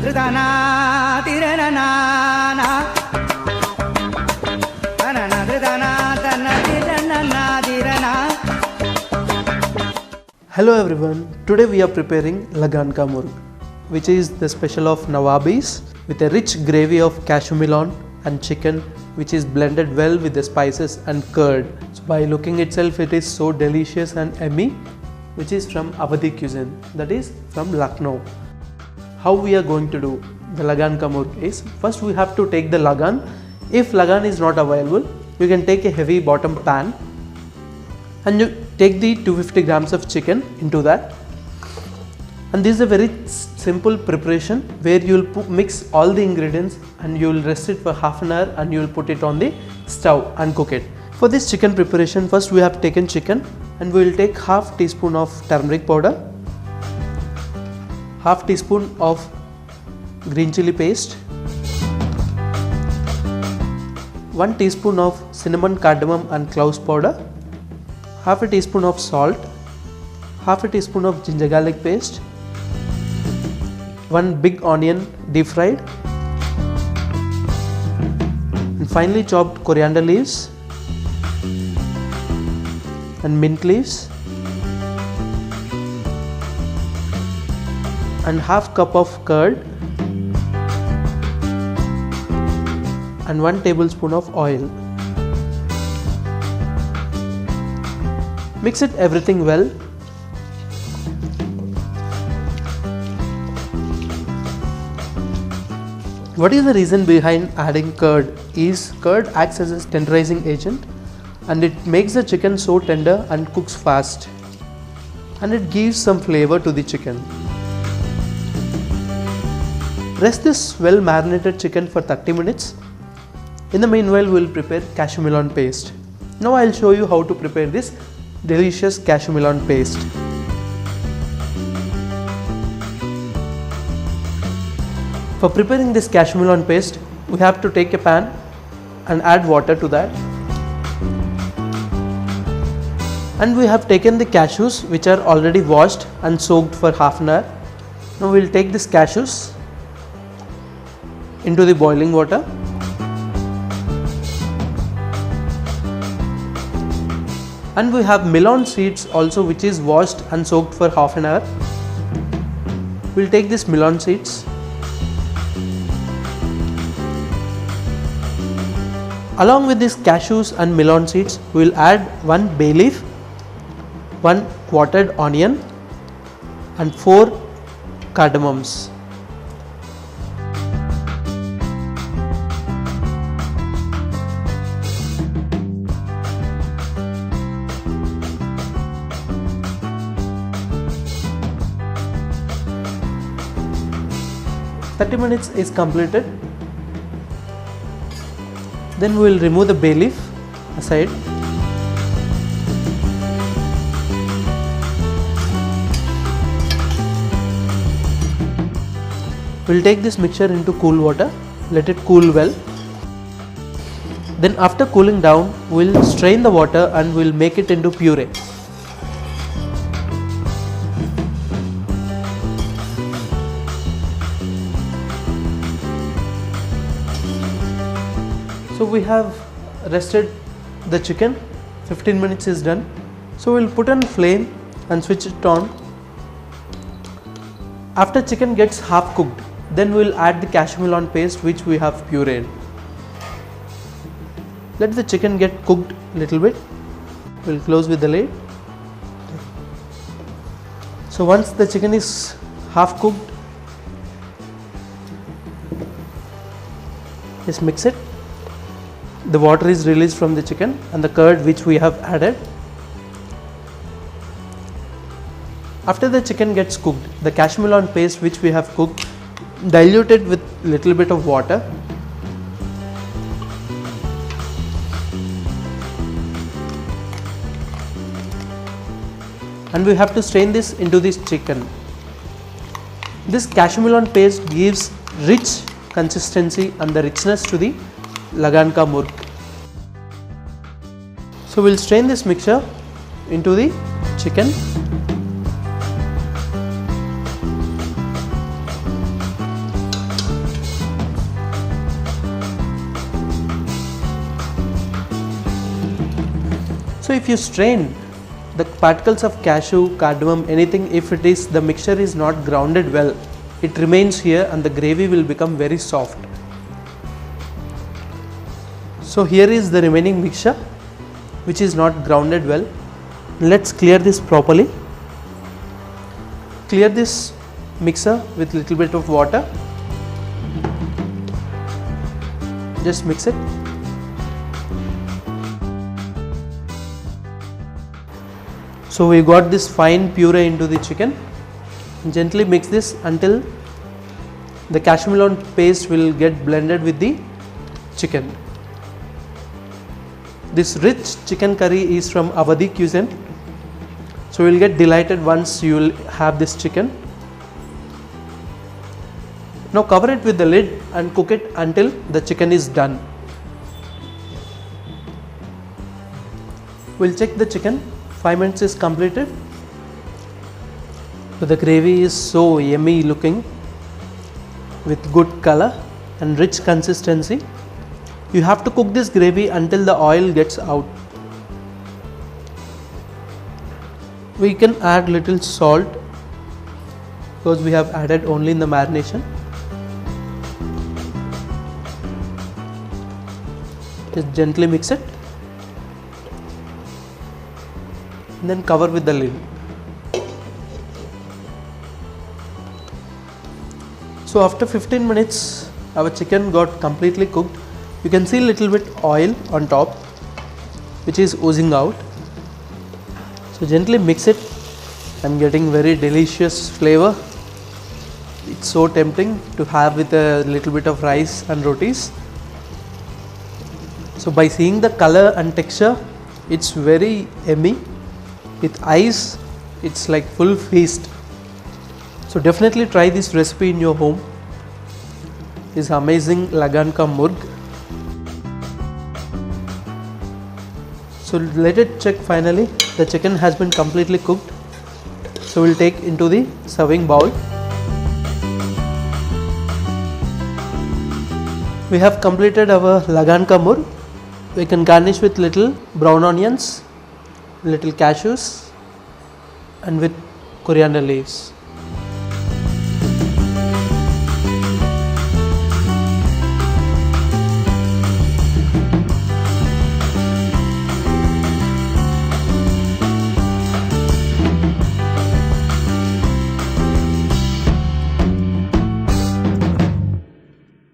Hello everyone, today we are preparing Lagan ka Murg, which is the special of Nawabis with a rich gravy of cashew melon and chicken, which is blended well with the spices and curd. So by looking itself, it is so delicious and yummy, which is from Awadhi cuisine, that is from Lucknow. How we are going to do the Lagan ka Murg is, first we have to take the Lagan. If Lagan is not available, you can take a heavy bottom pan and you take the 250 grams of chicken into that. And this is a very simple preparation where you will mix all the ingredients and you will rest it for half an hour and you will put it on the stove and cook it. For this chicken preparation, first we have taken chicken and we will take half teaspoon of turmeric powder, half teaspoon of green chili paste, 1 teaspoon of cinnamon, cardamom and cloves powder, half a teaspoon of salt, half a teaspoon of ginger garlic paste, 1 big onion deep fried, and finely chopped coriander leaves and mint leaves, and half cup of curd and 1 tablespoon of oil. Mix it everything well. What is the reason behind adding curd is curd acts as a tenderizing agent and it makes the chicken so tender and cooks fast, and it gives some flavor to the chicken. Rest this well marinated chicken for 30 minutes. In the meanwhile, we will prepare cashew melon paste. Now I will show you how to prepare this delicious cashew melon paste. For preparing this cashew melon paste, we have to take a pan and add water to that. And we have taken the cashews which are already washed and soaked for half an hour. Now we will take these cashews into the boiling water. And we have melon seeds also, which is washed and soaked for half an hour. We will take these melon seeds. Along with these cashews and melon seeds, we will add 1 bay leaf, 1 quartered onion and 4 cardamoms. "30 minutes is completed. Then we will remove the bay leaf aside. We will take this mixture into cool water, let it cool well. Then after cooling down, we will strain the water and we will make it into puree. So we have rested the chicken, 15 minutes is done. So we will put on flame and switch it on. After chicken gets half cooked, then we will add the cashew melon paste which we have pureed. Let the chicken get cooked little bit. We will close with the lid. So once the chicken is half cooked, just mix it. The water is released from the chicken and the curd which we have added. After the chicken gets cooked, the cashew melon paste which we have cooked, dilute it with little bit of water. And we have to strain this into this chicken. This cashew melon paste gives rich consistency and the richness to the Lagan ka Murg. So we will strain this mixture into the chicken. So if you strain the particles of cashew, cardamom, anything, if it is the mixture is not grounded well, it remains here and the gravy will become very soft. So here is the remaining mixture which is not grounded well. Let's clear this properly. Clear this mixer with little bit of water. Just mix it. So we got this fine puree into the chicken. Gently mix this until the cashew melon paste will get blended with the chicken. This rich chicken curry is from Awadhi cuisine. So you will get delighted once you will have this chicken. Now cover it with the lid and cook it until the chicken is done. We'll check the chicken. 5 minutes is completed. So the gravy is so yummy looking with good color and rich consistency. You have to cook this gravy until the oil gets out. We can add little salt because we have added only in the marination. Just gently mix it and then cover with the lid. So after 15 minutes our chicken got completely cooked. You can see little bit oil on top which is oozing out. So gently mix it. I'm getting very delicious flavor. It's so tempting to have with a little bit of rice and rotis. So by seeing the color and texture, it's very yummy. With ice, it's like full feast. So definitely try this recipe in your home. It's amazing Lagan ka Murg. So let it check finally. The chicken has been completely cooked. So we'll take into the serving bowl. We have completed our Lagan ka Murg. We can garnish with little brown onions, little cashews and with coriander leaves.